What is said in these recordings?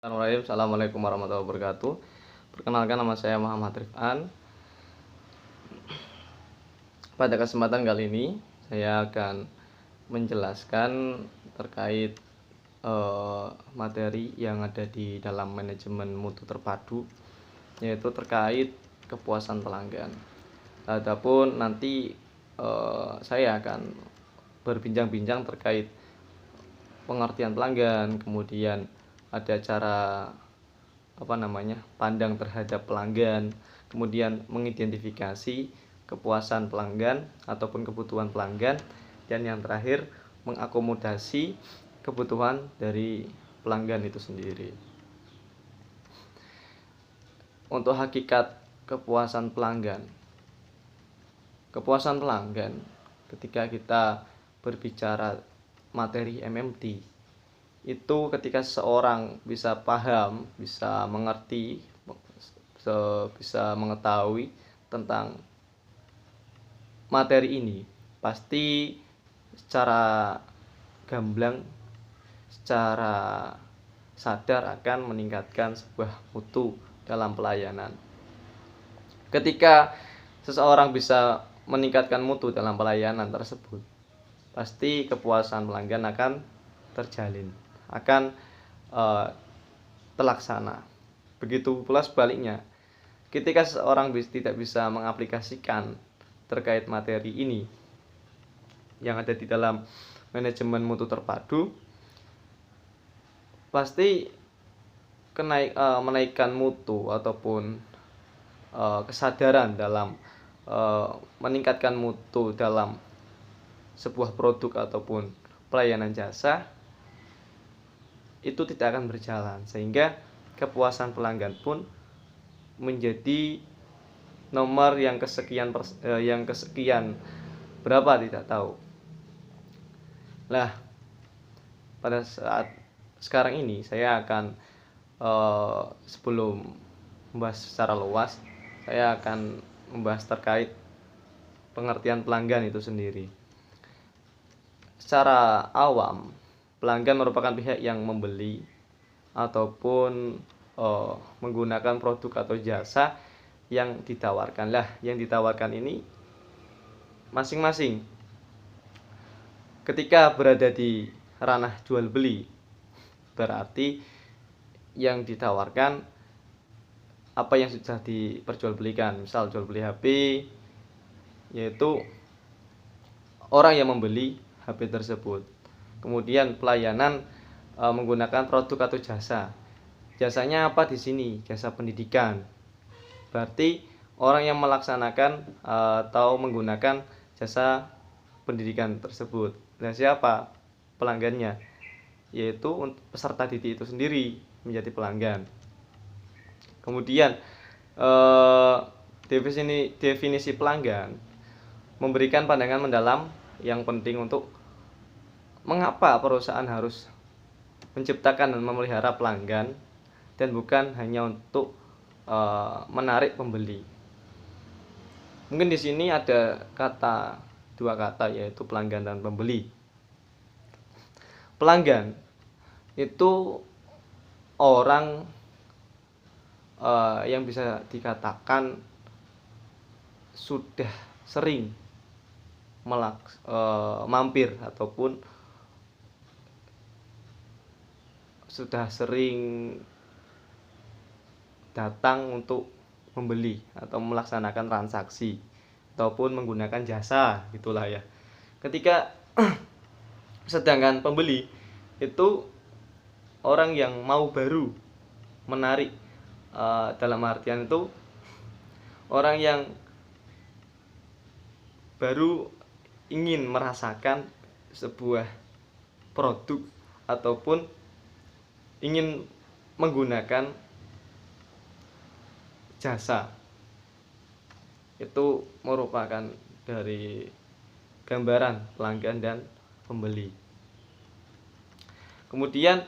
Assalamualaikum warahmatullahi wabarakatuh. Perkenalkan, nama saya Muhammad Rifan. Pada kesempatan kali ini saya akan menjelaskan terkait materi yang ada di dalam manajemen mutu terpadu, yaitu terkait kepuasan pelanggan. Adapun nanti saya akan berbincang-bincang terkait pengertian pelanggan, kemudian ada cara pandang terhadap pelanggan, kemudian mengidentifikasi kepuasan pelanggan ataupun kebutuhan pelanggan, dan yang terakhir mengakomodasi kebutuhan dari pelanggan itu sendiri. Untuk hakikat kepuasan pelanggan, ketika kita berbicara materi MMT, itu ketika seseorang bisa paham, bisa mengerti, bisa mengetahui tentang materi ini, pasti secara gamblang, secara sadar akan meningkatkan sebuah mutu dalam pelayanan. Ketika seseorang bisa meningkatkan mutu dalam pelayanan tersebut, pasti kepuasan pelanggan akan terjalin, akan terlaksana. Begitu pula sebaliknya, ketika seseorang tidak bisa mengaplikasikan terkait materi ini yang ada di dalam manajemen mutu terpadu, pasti menaikkan mutu ataupun kesadaran dalam meningkatkan mutu dalam sebuah produk ataupun pelayanan jasa itu tidak akan berjalan, sehingga kepuasan pelanggan pun menjadi nomor yang kesekian berapa tidak tahu. Nah, pada saat sekarang ini saya akan sebelum membahas secara luas, saya akan membahas terkait pengertian pelanggan itu sendiri. Secara awam, pelanggan merupakan pihak yang membeli ataupun menggunakan produk atau jasa yang ditawarkan. Yang ditawarkan ini masing-masing ketika berada di ranah jual beli, berarti yang ditawarkan apa yang sudah diperjualbelikan. Misal jual beli HP, yaitu orang yang membeli HP tersebut. Kemudian pelayanan menggunakan produk atau jasa. Jasanya apa di sini? Jasa pendidikan. Berarti orang yang melaksanakan atau menggunakan jasa pendidikan tersebut. Dan siapa pelanggannya? Yaitu peserta didik itu sendiri menjadi pelanggan. Kemudian definisi pelanggan memberikan pandangan mendalam yang penting untuk mengapa perusahaan harus menciptakan dan memelihara pelanggan, dan bukan hanya untuk menarik pembeli. Mungkin di sini ada dua kata, yaitu pelanggan dan pembeli. Pelanggan itu orang yang bisa dikatakan sudah sering mampir ataupun sudah sering datang untuk membeli atau melaksanakan transaksi ataupun menggunakan jasa, gitulah ya. Ketika sedangkan pembeli itu orang yang mau baru menarik, dalam artian itu orang yang baru ingin merasakan sebuah produk ataupun ingin menggunakan jasa. Itu merupakan dari gambaran pelanggan dan pembeli. Kemudian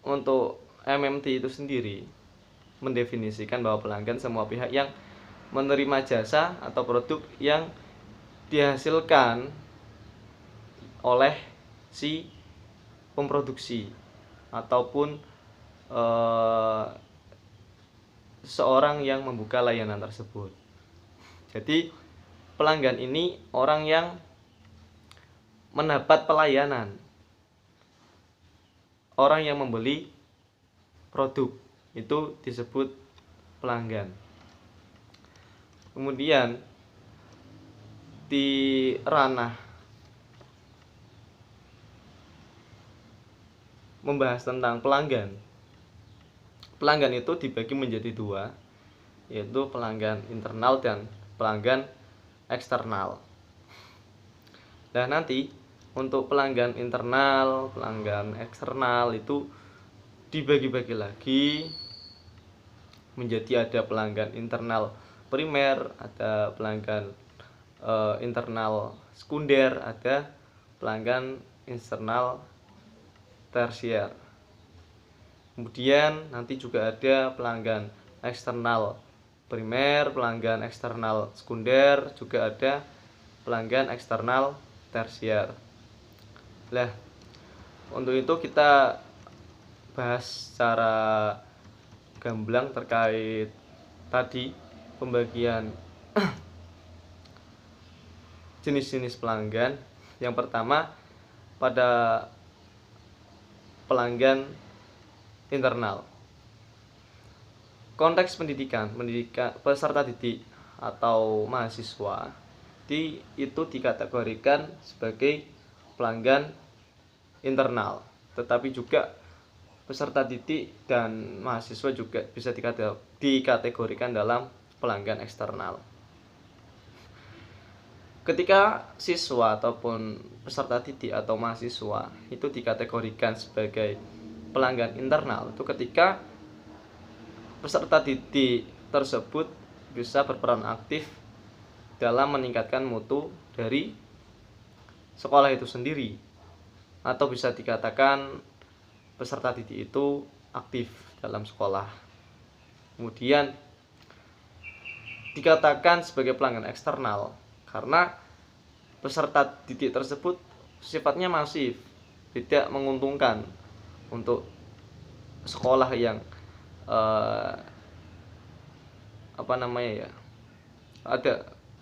untuk MMT itu sendiri mendefinisikan bahwa pelanggan semua pihak yang menerima jasa atau produk yang dihasilkan oleh si pemproduksi ataupun eh, seorang yang membuka layanan tersebut. Jadi pelanggan ini orang yang mendapat pelayanan, orang yang membeli produk, itu disebut pelanggan. Kemudian di ranah membahas tentang pelanggan, pelanggan itu dibagi menjadi dua, yaitu pelanggan internal dan pelanggan eksternal. Nah, nanti untuk pelanggan internal, pelanggan eksternal itu dibagi-bagi lagi menjadi ada pelanggan internal primer, ada pelanggan internal sekunder, ada pelanggan internal tersier. Kemudian nanti juga ada pelanggan eksternal primer, pelanggan eksternal sekunder, juga ada pelanggan eksternal tersier. Nah, untuk itu kita bahas secara gamblang terkait tadi pembagian jenis-jenis pelanggan. Yang pertama pada pelanggan internal. Konteks pendidikan peserta didik atau mahasiswa itu dikategorikan sebagai pelanggan internal, tetapi juga peserta didik dan mahasiswa juga bisa dikategorikan dalam pelanggan eksternal. Ketika siswa ataupun peserta didik atau mahasiswa itu dikategorikan sebagai pelanggan internal, itu ketika peserta didik tersebut bisa berperan aktif dalam meningkatkan mutu dari sekolah itu sendiri, atau bisa dikatakan peserta didik itu aktif dalam sekolah. Kemudian dikatakan sebagai pelanggan eksternal karena peserta didik tersebut sifatnya masif, tidak menguntungkan untuk sekolah yang ada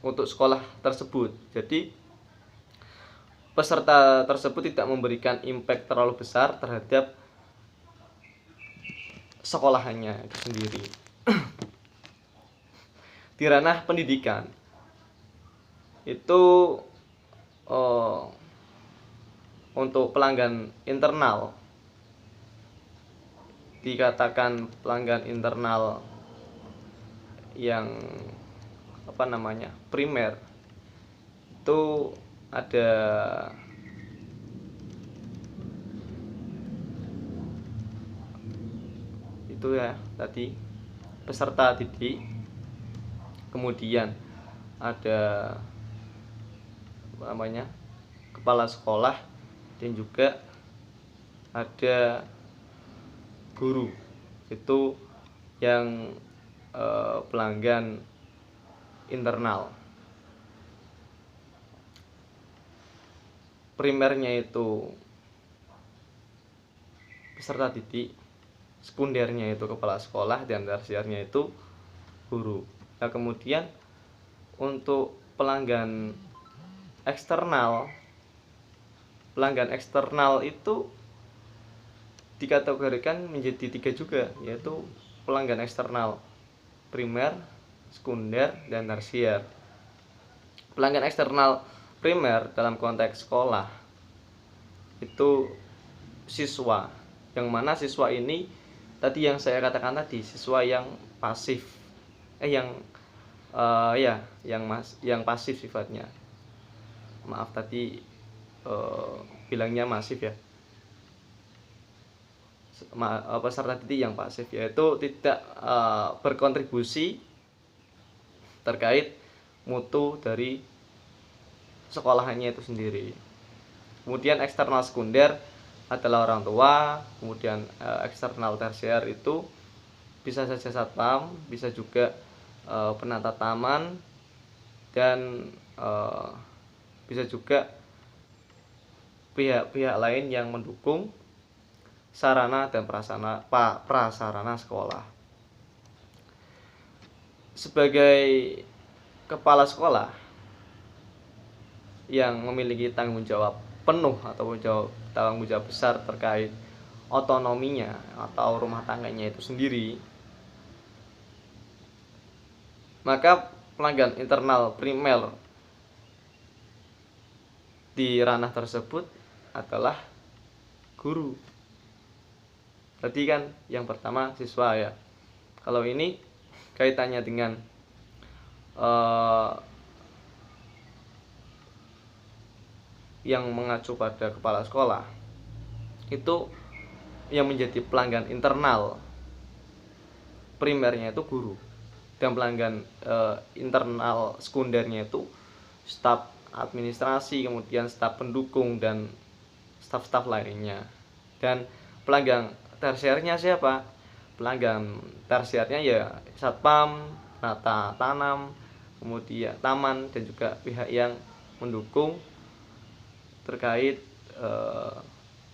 untuk sekolah tersebut. Jadi peserta tersebut tidak memberikan impact terlalu besar terhadap sekolahannya itu sendiri. Di ranah pendidikan itu untuk pelanggan internal dikatakan pelanggan internal yang primer itu ada itu ya tadi peserta didik, kemudian ada kepala sekolah, dan juga ada guru. Itu yang pelanggan internal. Primernya itu peserta didik, sekundernya itu kepala sekolah, dan tersiernya itu guru. Nah, kemudian untuk pelanggan eksternal itu dikategorikan menjadi 3 juga, yaitu pelanggan eksternal primer, sekunder, dan tersier. Pelanggan eksternal primer dalam konteks sekolah itu siswa, yang mana siswa ini tadi yang saya katakan tadi, siswa yang pasif, yang pasif sifatnya. Maaf tadi bilangnya masif ya. Peserta didik yang pasif, yaitu tidak berkontribusi terkait mutu dari sekolahannya itu sendiri. Kemudian eksternal sekunder adalah orang tua. Kemudian eksternal tersier itu bisa saja satpam, bisa juga penata taman, dan bisa juga pihak-pihak lain yang mendukung sarana dan prasarana sekolah. Sebagai kepala sekolah yang memiliki tanggung jawab penuh atau tanggung jawab besar terkait otonominya atau rumah tangganya itu sendiri, maka pelanggan internal primer di ranah tersebut adalah guru. Tadi kan yang pertama siswa ya. Kalau ini kaitannya dengan yang mengacu pada kepala sekolah, itu yang menjadi pelanggan internal primernya itu guru, dan pelanggan internal sekundernya itu staf administrasi, kemudian staf pendukung dan staf-staf lainnya. Dan pelanggan tersiernya siapa? Pelanggan tersiernya ya satpam, penata tanam, kemudian taman, dan juga pihak yang mendukung terkait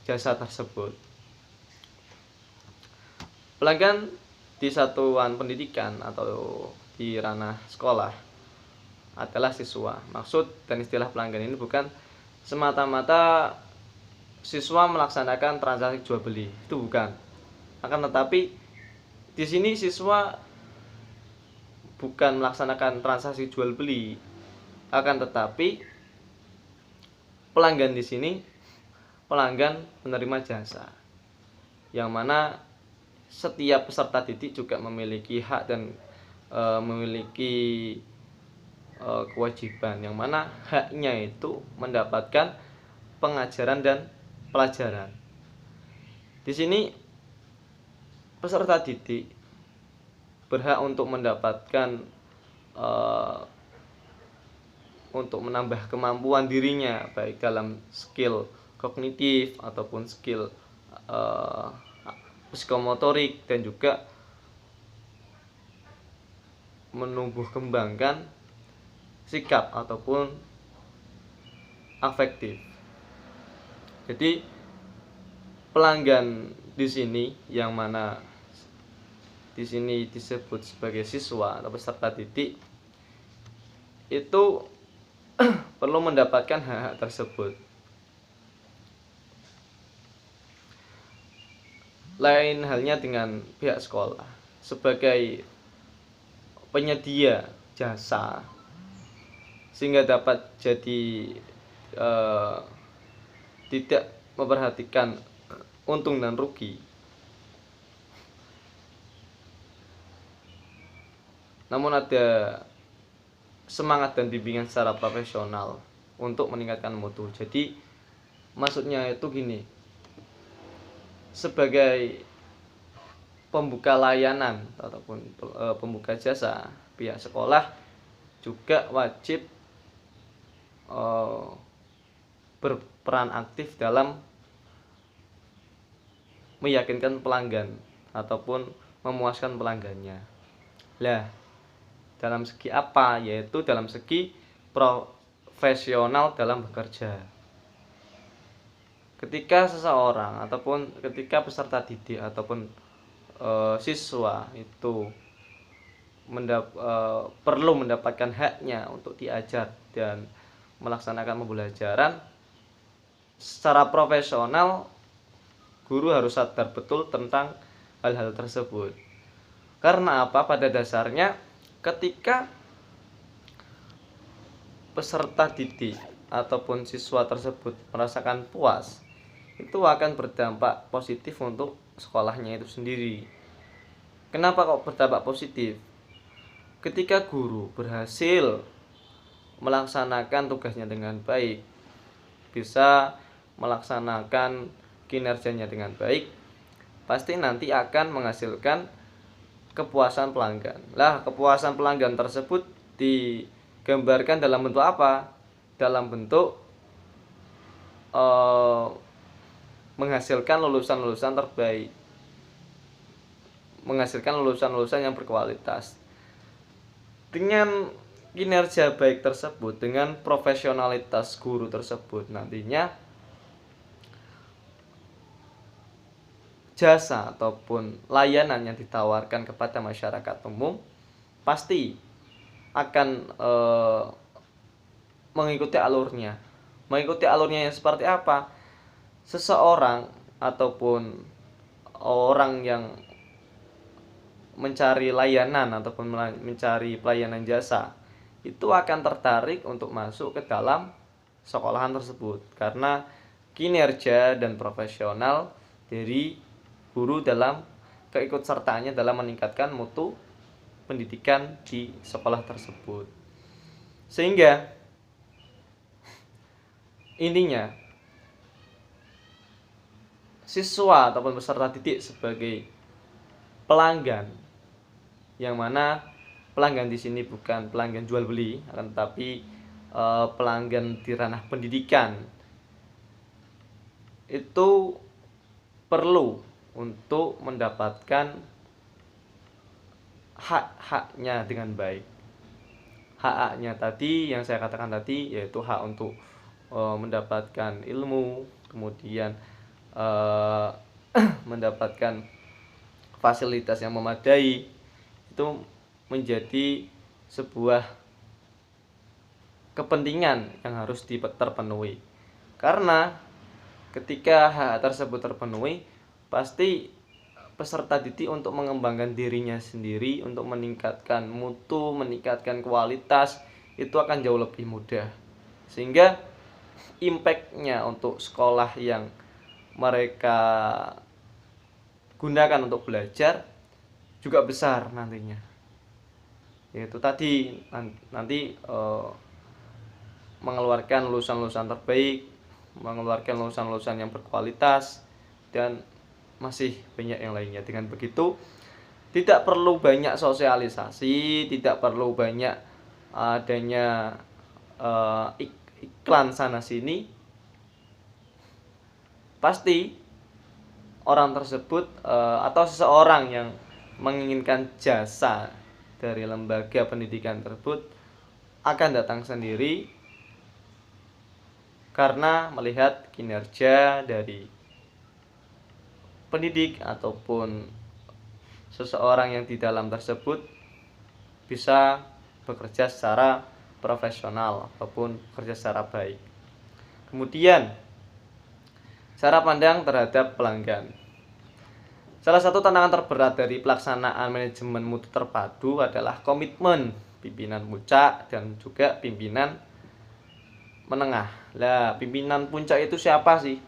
jasa tersebut. Pelanggan di satuan pendidikan atau di ranah sekolah adalah siswa. Maksud dan istilah pelanggan ini bukan semata-mata siswa melaksanakan transaksi jual beli, itu bukan. Akan tetapi di sini siswa bukan melaksanakan transaksi jual beli, akan tetapi pelanggan di sini pelanggan penerima jasa, yang mana setiap peserta didik juga memiliki hak dan memiliki kewajiban, yang mana haknya itu mendapatkan pengajaran dan pelajaran. Di sini peserta didik berhak untuk mendapatkan untuk menambah kemampuan dirinya, baik dalam skill kognitif ataupun skill psikomotorik, dan juga menumbuh kembangkan sikap ataupun afektif. Jadi pelanggan di sini, yang mana di sini disebut sebagai siswa atau peserta didik, itu perlu mendapatkan hak-hak tersebut. Lain halnya dengan pihak sekolah sebagai penyedia jasa, sehingga dapat jadi tidak memperhatikan untung dan rugi, namun ada semangat dan bimbingan secara profesional untuk meningkatkan mutu. Jadi maksudnya itu gini, sebagai pembuka layanan ataupun pembuka jasa, pihak sekolah juga wajib berperan aktif dalam meyakinkan pelanggan ataupun memuaskan pelanggannya. Lah, dalam segi apa? Yaitu dalam segi profesional dalam bekerja. Ketika seseorang ataupun ketika peserta didik ataupun siswa itu perlu mendapatkan haknya untuk diajar dan melaksanakan pembelajaran secara profesional, guru harus sadar betul tentang hal-hal tersebut. Karena apa? Pada dasarnya ketika peserta didik ataupun siswa tersebut merasakan puas, itu akan berdampak positif untuk sekolahnya itu sendiri. Kenapa kok berdampak positif? Ketika guru berhasil melaksanakan tugasnya dengan baik, bisa melaksanakan kinerjanya dengan baik, pasti nanti akan menghasilkan kepuasan pelanggan. Lah, kepuasan pelanggan tersebut digambarkan dalam bentuk apa? Dalam bentuk menghasilkan lulusan-lulusan terbaik, menghasilkan lulusan-lulusan yang berkualitas. Dengan kinerja baik tersebut, dengan profesionalitas guru tersebut, nantinya jasa ataupun layanan yang ditawarkan kepada masyarakat umum pasti akan mengikuti alurnya. Mengikuti alurnya yang seperti apa? Seseorang ataupun orang yang mencari layanan ataupun mencari pelayanan jasa itu akan tertarik untuk masuk ke dalam sekolahan tersebut karena kinerja dan profesional dari guru dalam keikutsertaannya dalam meningkatkan mutu pendidikan di sekolah tersebut. Sehingga intinya siswa ataupun peserta didik sebagai pelanggan, yang mana pelanggan di sini bukan pelanggan jual beli, akan tetapi pelanggan di ranah pendidikan, itu perlu untuk mendapatkan hak-haknya dengan baik. Hak-haknya tadi yang saya katakan tadi yaitu hak untuk mendapatkan ilmu, kemudian mendapatkan fasilitas yang memadai, itu menjadi sebuah kepentingan yang harus terpenuhi. Karena ketika hak tersebut terpenuhi, pasti peserta didik untuk mengembangkan dirinya sendiri, untuk meningkatkan mutu, meningkatkan kualitas, itu akan jauh lebih mudah. Sehingga impact-nya untuk sekolah yang mereka gunakan untuk belajar juga besar nantinya. Yaitu tadi nanti mengeluarkan lulusan-lulusan terbaik, mengeluarkan lulusan-lulusan yang berkualitas, dan masih banyak yang lainnya. Dengan begitu tidak perlu banyak sosialisasi, tidak perlu banyak adanya iklan sana sini. Pasti orang tersebut atau seseorang yang menginginkan jasa dari lembaga pendidikan tersebut akan datang sendiri karena melihat kinerja dari pendidik ataupun seseorang yang di dalam tersebut bisa bekerja secara profesional ataupun bekerja secara baik. Kemudian cara pandang terhadap pelanggan. Salah satu tantangan terberat dari pelaksanaan manajemen mutu terpadu adalah komitmen pimpinan puncak dan juga pimpinan menengah. Lah, pimpinan puncak itu siapa sih?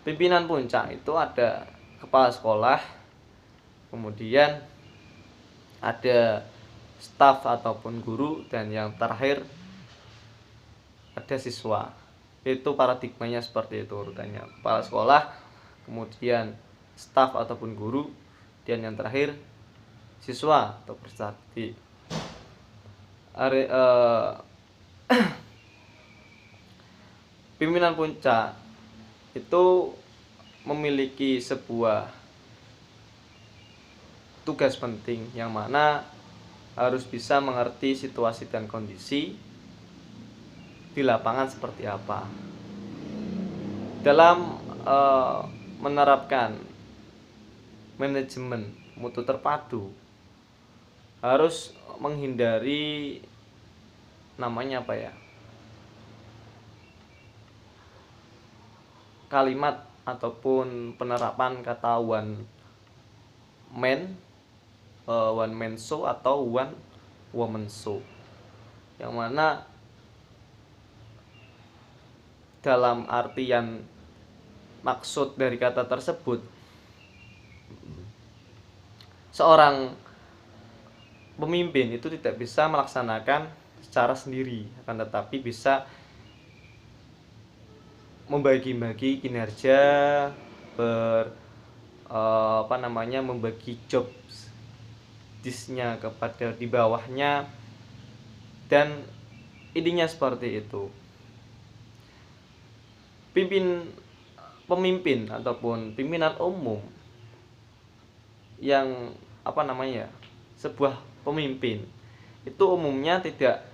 Pimpinan puncak itu ada kepala sekolah, kemudian ada staf ataupun guru, dan yang terakhir ada siswa. Itu paradigmanya seperti itu urutannya. Kepala sekolah, kemudian staf ataupun guru, dan yang terakhir siswa atau peserta didik. Pimpinan puncak itu memiliki sebuah tugas penting yang mana harus bisa mengerti situasi dan kondisi di lapangan seperti apa. Dalam menerapkan manajemen mutu terpadu harus menghindari namanya apa ya? Kalimat ataupun penerapan kata one man show atau one woman show, yang mana dalam artian maksud dari kata tersebut, seorang pemimpin itu tidak bisa melaksanakan secara sendiri, akan tetapi bisa membagi-bagi kinerja, membagi job disnya kepada di bawahnya, dan intinya seperti itu. Pemimpin ataupun pimpinan umum yang sebuah pemimpin itu umumnya tidak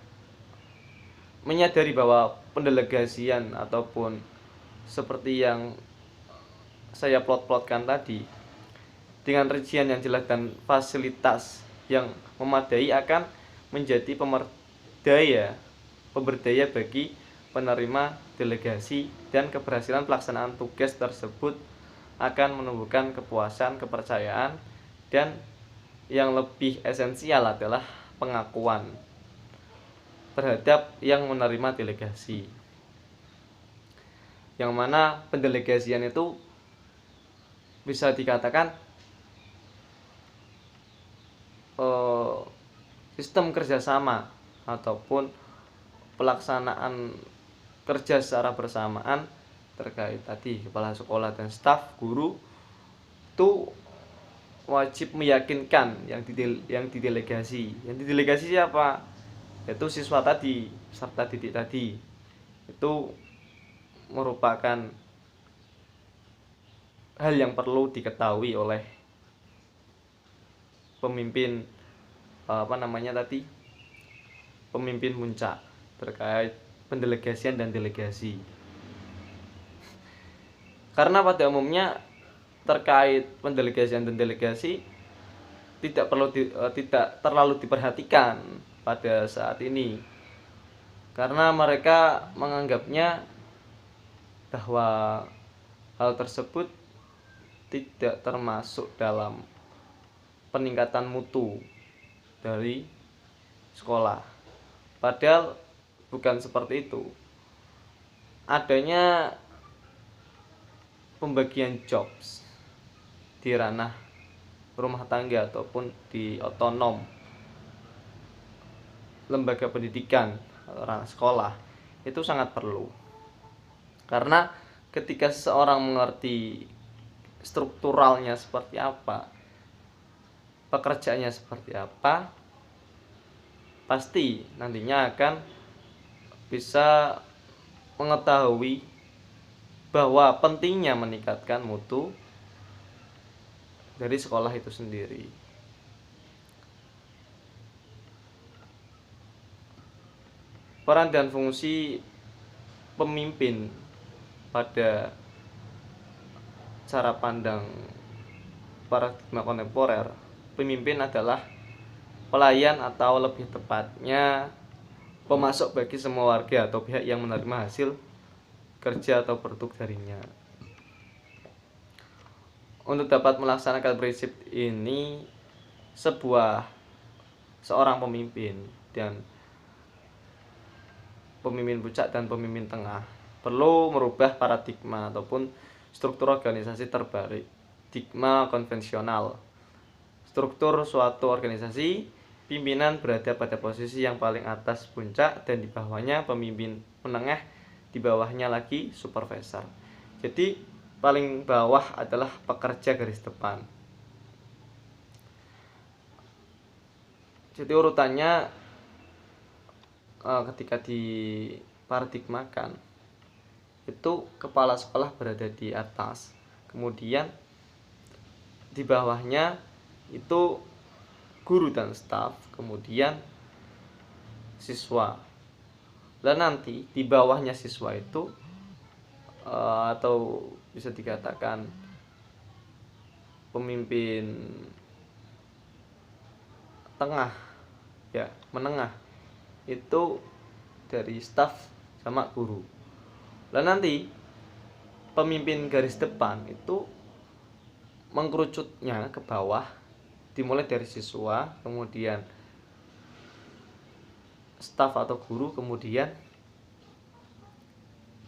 menyadari bahwa pendelegasian ataupun seperti yang saya plot-plotkan tadi, dengan rincian yang jelas dan fasilitas yang memadai akan menjadi pemberdaya bagi penerima delegasi, dan keberhasilan pelaksanaan tugas tersebut akan menumbuhkan kepuasan, kepercayaan, dan yang lebih esensial adalah pengakuan terhadap yang menerima delegasi. Yang mana pendelegasian itu bisa dikatakan sistem kerjasama ataupun pelaksanaan kerja secara bersamaan terkait tadi kepala sekolah dan staf guru itu wajib meyakinkan yang didelegasi. Yang didelegasi siapa? Yaitu siswa tadi, serta didik tadi. Itu merupakan hal yang perlu diketahui oleh pemimpin pemimpin puncak terkait pendelegasian dan delegasi. Karena pada umumnya terkait pendelegasian dan delegasi tidak terlalu diperhatikan pada saat ini, karena mereka menganggapnya bahwa hal tersebut tidak termasuk dalam peningkatan mutu dari sekolah. Padahal bukan seperti itu. Adanya pembagian jobs di ranah rumah tangga ataupun di otonom lembaga pendidikan, ranah sekolah, itu sangat perlu. Karena ketika seseorang mengerti strukturalnya seperti apa, pekerjaannya seperti apa, pasti nantinya akan bisa mengetahui bahwa pentingnya meningkatkan mutu dari sekolah itu sendiri. Peran dan fungsi pemimpin pada cara pandang paradigma kontemporer, pemimpin adalah pelayan atau lebih tepatnya pemasok bagi semua warga atau pihak yang menerima hasil kerja atau produk darinya. Untuk dapat melaksanakan prinsip ini, seorang pemimpin dan pemimpin puncak dan pemimpin tengah perlu merubah paradigma ataupun struktur organisasi terbalik. Paradigma konvensional, struktur suatu organisasi, pimpinan berada pada posisi yang paling atas puncak dan di bawahnya pemimpin menengah, di bawahnya lagi supervisor. Jadi paling bawah adalah pekerja garis depan. Jadi urutannya ketika diparadigmakan itu kepala sekolah berada di atas, kemudian di bawahnya itu guru dan staf, kemudian siswa. Dan nanti di bawahnya siswa itu atau bisa dikatakan pemimpin tengah, ya, menengah, itu dari staf sama guru. Dan nanti pemimpin garis depan itu mengkerucutnya ke bawah, dimulai dari siswa, kemudian staf atau guru, kemudian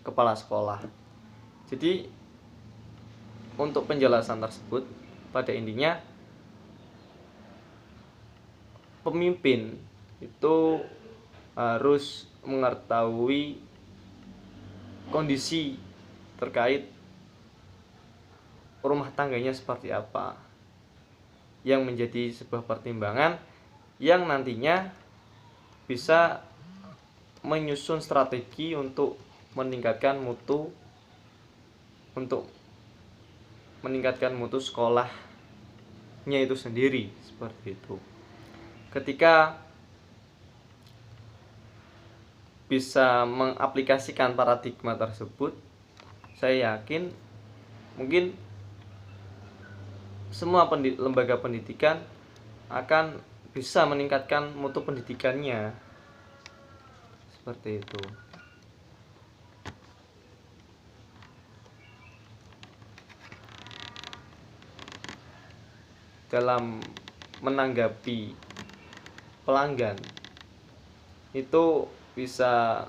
kepala sekolah. Jadi untuk penjelasan tersebut, pada intinya pemimpin itu harus mengetahui kondisi terkait rumah tangganya seperti apa, yang menjadi sebuah pertimbangan yang nantinya bisa menyusun strategi untuk meningkatkan mutu sekolahnya itu sendiri, seperti itu. Ketika bisa mengaplikasikan paradigma tersebut, saya yakin mungkin semua lembaga pendidikan akan bisa meningkatkan mutu pendidikannya. Seperti itu. Dalam menanggapi pelanggan itu bisa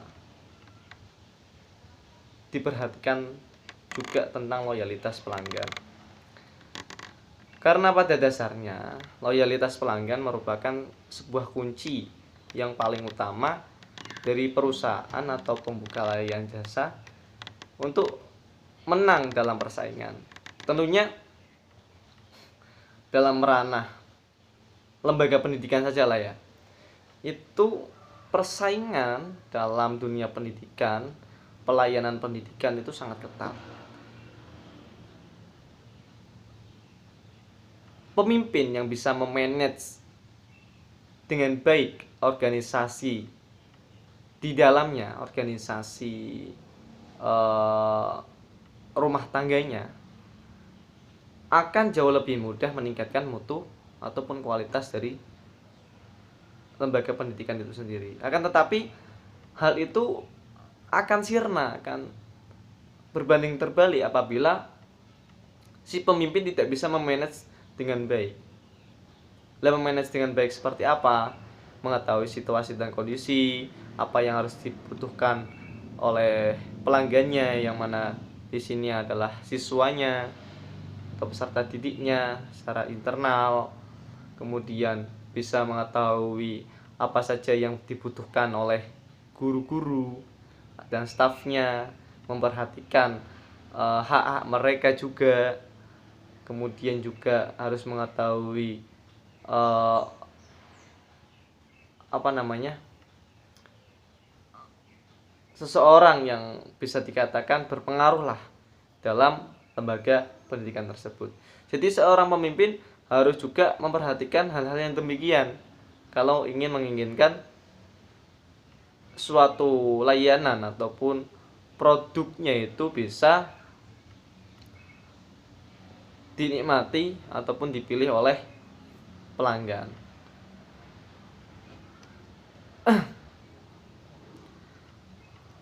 diperhatikan juga tentang loyalitas pelanggan. Karena pada dasarnya loyalitas pelanggan merupakan sebuah kunci yang paling utama dari perusahaan atau pembuka layanan jasa untuk menang dalam persaingan. Tentunya dalam ranah lembaga pendidikan saja lah ya. Itu persaingan dalam dunia pendidikan, pelayanan pendidikan itu sangat ketat. Pemimpin yang bisa memanage dengan baik organisasi di dalamnya, organisasi rumah tangganya, akan jauh lebih mudah meningkatkan mutu ataupun kualitas dari lembaga pendidikan itu sendiri. Akan tetapi hal itu akan sirna, akan berbanding terbalik apabila si pemimpin tidak bisa memanage dengan baik. Memanage dengan baik seperti apa? Mengetahui situasi dan kondisi, apa yang harus dibutuhkan oleh pelanggannya, yang mana di sini adalah siswanya atau peserta didiknya secara internal. Kemudian bisa mengetahui apa saja yang dibutuhkan oleh guru-guru dan stafnya, memperhatikan hak-hak mereka juga. Kemudian juga harus mengetahui seseorang yang bisa dikatakan berpengaruh lah dalam lembaga pendidikan tersebut. Jadi seorang pemimpin harus juga memperhatikan hal-hal yang demikian kalau ingin menginginkan suatu layanan ataupun produknya itu bisa dinikmati ataupun dipilih oleh pelanggan.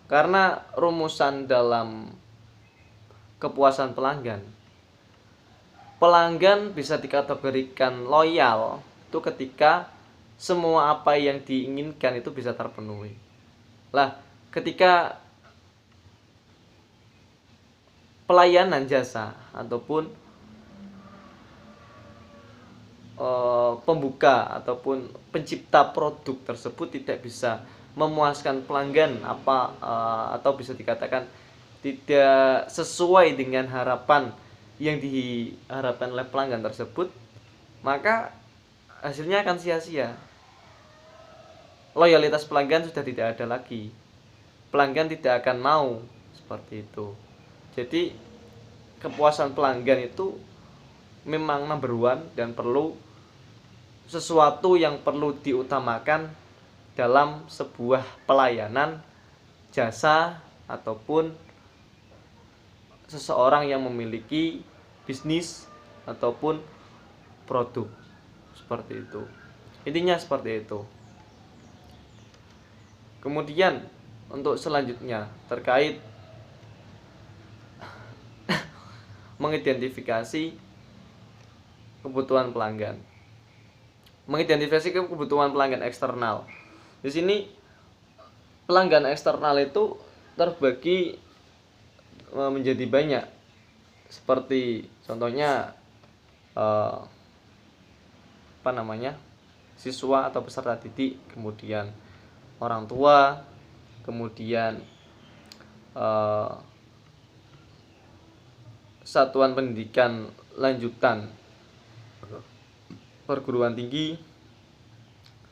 Karena rumusan dalam kepuasan pelanggan bisa dikategorikan loyal itu ketika semua apa yang diinginkan itu bisa terpenuhi. Lah, ketika pelayanan jasa ataupun pembuka ataupun pencipta produk tersebut tidak bisa memuaskan pelanggan atau bisa dikatakan tidak sesuai dengan harapan yang diharapkan oleh pelanggan tersebut, maka hasilnya akan sia-sia. Loyalitas pelanggan sudah tidak ada lagi. Pelanggan tidak akan mau seperti itu. Jadi kepuasan pelanggan itu memang number one dan perlu sesuatu yang perlu diutamakan dalam sebuah pelayanan jasa ataupun seseorang yang memiliki bisnis ataupun produk seperti itu. Intinya seperti itu. Kemudian untuk selanjutnya terkait mengidentifikasi kebutuhan pelanggan. Mengidentifikasi kebutuhan pelanggan eksternal. Di sini pelanggan eksternal itu terbagi menjadi banyak. Seperti contohnya siswa atau peserta didik, kemudian orang tua, kemudian satuan pendidikan lanjutan perguruan tinggi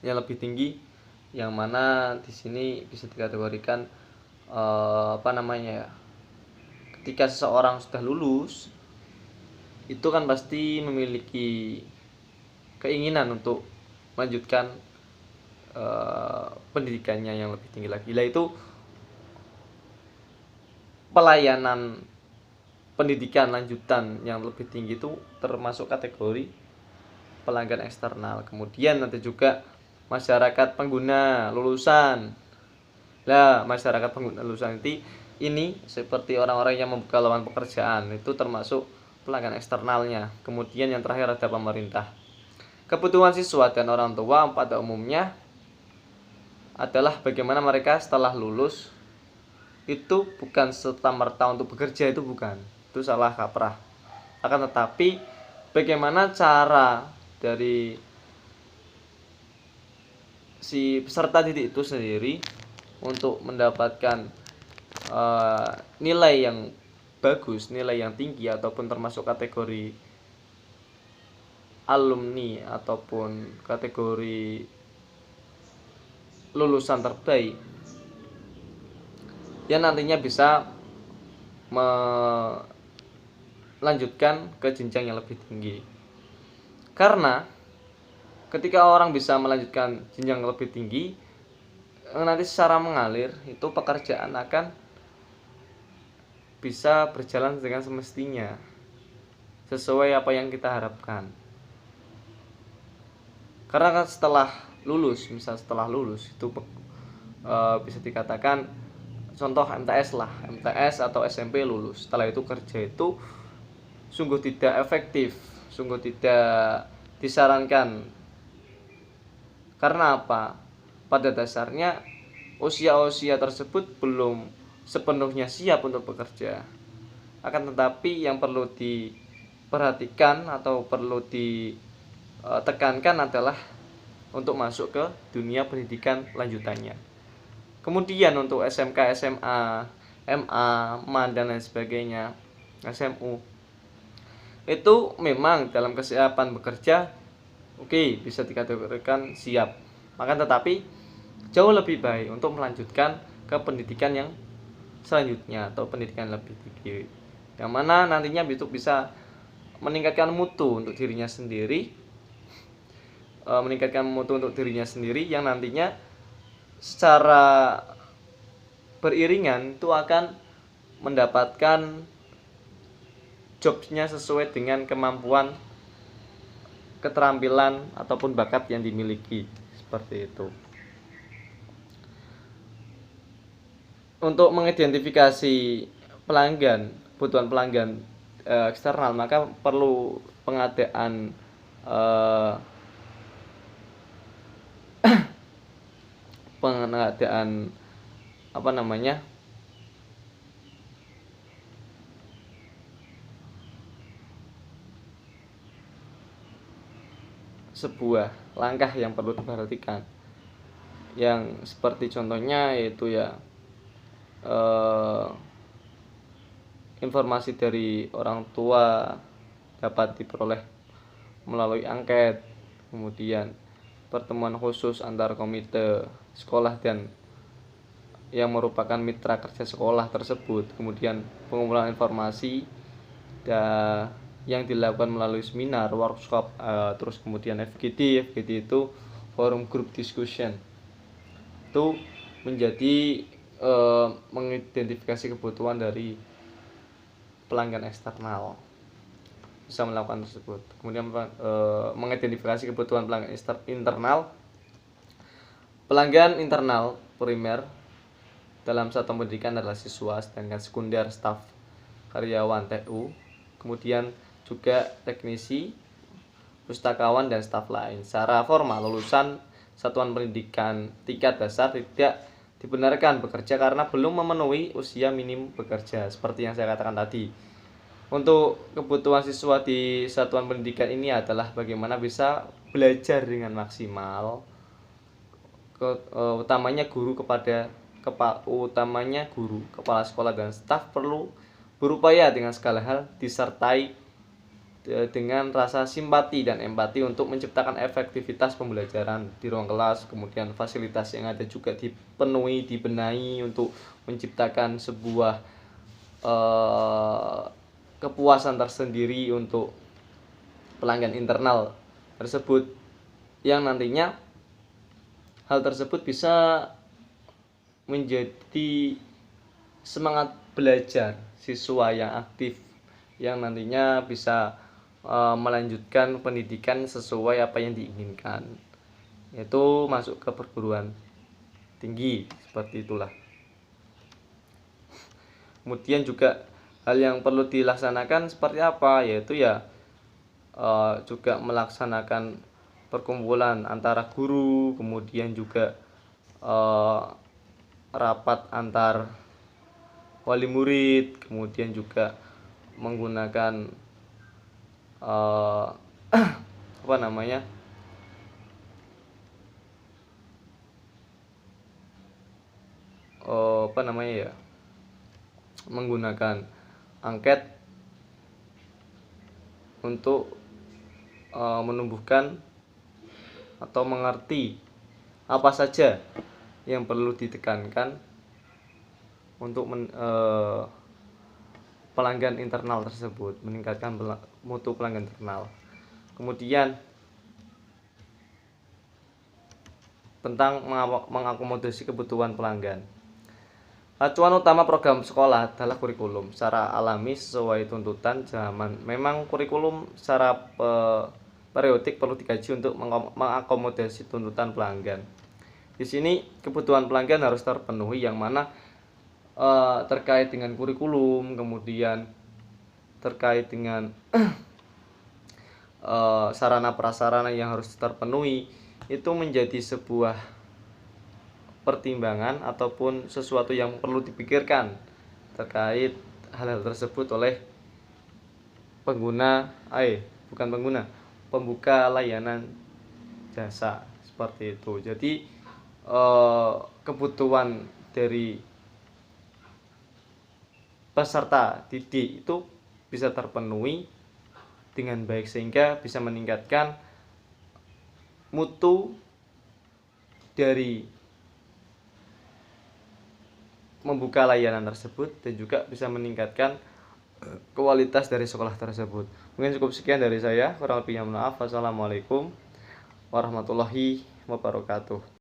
yang lebih tinggi, yang mana di sini bisa dikategorikan ketika seseorang sudah lulus itu kan pasti memiliki keinginan untuk melanjutkan pendidikannya yang lebih tinggi lagi. Itu pelayanan pendidikan lanjutan yang lebih tinggi itu termasuk kategori pelanggan eksternal. Kemudian nanti juga masyarakat pengguna lulusan. Lah, masyarakat pengguna lulusan ini seperti orang-orang yang membuka lowongan pekerjaan, itu termasuk pelanggan eksternalnya. Kemudian yang terakhir ada pemerintah. Kebutuhan siswa dan orang tua pada umumnya adalah bagaimana mereka setelah lulus itu bukan serta-merta untuk bekerja, itu bukan. Itu salah kaprah. Akan tetapi bagaimana cara dari si peserta didik itu sendiri untuk mendapatkan nilai yang bagus, nilai yang tinggi, ataupun termasuk kategori alumni ataupun kategori lulusan terbaik yang nantinya bisa melanjutkan ke jenjang yang lebih tinggi. Karena ketika orang bisa melanjutkan jenjang yang lebih tinggi, nanti secara mengalir itu pekerjaan akan bisa berjalan dengan semestinya sesuai apa yang kita harapkan. Karena kan setelah lulus itu bisa dikatakan contoh MTS atau SMP lulus, setelah itu kerja itu sungguh tidak efektif, sungguh tidak disarankan. Karena apa? Pada dasarnya usia tersebut belum sepenuhnya siap untuk bekerja. Akan tetapi yang perlu diperhatikan atau perlu ditekankan adalah untuk masuk ke dunia pendidikan lanjutannya. Kemudian untuk SMK, SMA, MA, MAN dan lain sebagainya, SMU, itu memang dalam kesiapan bekerja bisa dikategorikan siap. Akan tetapi jauh lebih baik untuk melanjutkan ke pendidikan yang selanjutnya atau pendidikan lebih tinggi, yang mana nantinya itu bisa meningkatkan mutu untuk dirinya sendiri, yang nantinya secara beriringan itu akan mendapatkan jobnya sesuai dengan kemampuan, keterampilan ataupun bakat yang dimiliki, seperti itu. Untuk mengidentifikasi kebutuhan pelanggan eksternal, maka perlu pengadaan sebuah langkah yang perlu diperhatikan, yang seperti contohnya yaitu informasi dari orang tua dapat diperoleh melalui angket, kemudian pertemuan khusus antar komite sekolah dan yang merupakan mitra kerja sekolah tersebut, kemudian pengumpulan informasi yang dilakukan melalui seminar, workshop, terus kemudian FGD itu forum group discussion, itu menjadi mengidentifikasi kebutuhan dari pelanggan eksternal, bisa melakukan tersebut. Kemudian mengidentifikasi kebutuhan pelanggan internal. Pelanggan internal primer dalam satuan pendidikan adalah siswa, sedangkan sekunder staf karyawan TU, kemudian juga teknisi, pustakawan dan staf lain. Secara formal, lulusan satuan pendidikan tingkat dasar tidak dibenarkan bekerja karena belum memenuhi usia minim bekerja, seperti yang saya katakan tadi. Untuk kebutuhan siswa di satuan pendidikan ini adalah bagaimana bisa belajar dengan maksimal, utamanya guru, kepala sekolah dan staf perlu berupaya dengan segala hal disertai dengan rasa simpati dan empati untuk menciptakan efektivitas pembelajaran di ruang kelas. Kemudian fasilitas yang ada juga dibenahi untuk menciptakan sebuah kepuasan tersendiri untuk pelanggan internal tersebut, yang nantinya hal tersebut bisa menjadi semangat belajar siswa yang aktif yang nantinya bisa melanjutkan pendidikan sesuai apa yang diinginkan, yaitu masuk ke perguruan tinggi, seperti itulah. Kemudian juga hal yang perlu dilaksanakan seperti apa, yaitu ya juga melaksanakan perkumpulan antara guru, kemudian juga rapat antar wali murid, kemudian juga menggunakan apa namanya ya, menggunakan angket untuk menumbuhkan atau mengerti apa saja yang perlu ditekankan untuk pelanggan internal tersebut, meningkatkan mutu pelanggan internal. Kemudian tentang mengakomodasi kebutuhan pelanggan. Acuan utama program sekolah adalah kurikulum secara alami sesuai tuntutan zaman. Memang kurikulum secara periodik perlu dikaji untuk mengakomodasi tuntutan pelanggan. Di sini kebutuhan pelanggan harus terpenuhi, yang mana terkait dengan kurikulum, kemudian terkait dengan sarana prasarana yang harus terpenuhi, itu menjadi sebuah pertimbangan ataupun sesuatu yang perlu dipikirkan terkait hal-hal tersebut oleh pembuka layanan jasa, seperti itu. Jadi kebutuhan dari peserta didik itu bisa terpenuhi dengan baik, sehingga bisa meningkatkan mutu dari membuka layanan tersebut, dan juga bisa meningkatkan kualitas dari sekolah tersebut. Mungkin cukup sekian dari saya, kurang lebihnya maaf. Wassalamualaikum warahmatullahi wabarakatuh.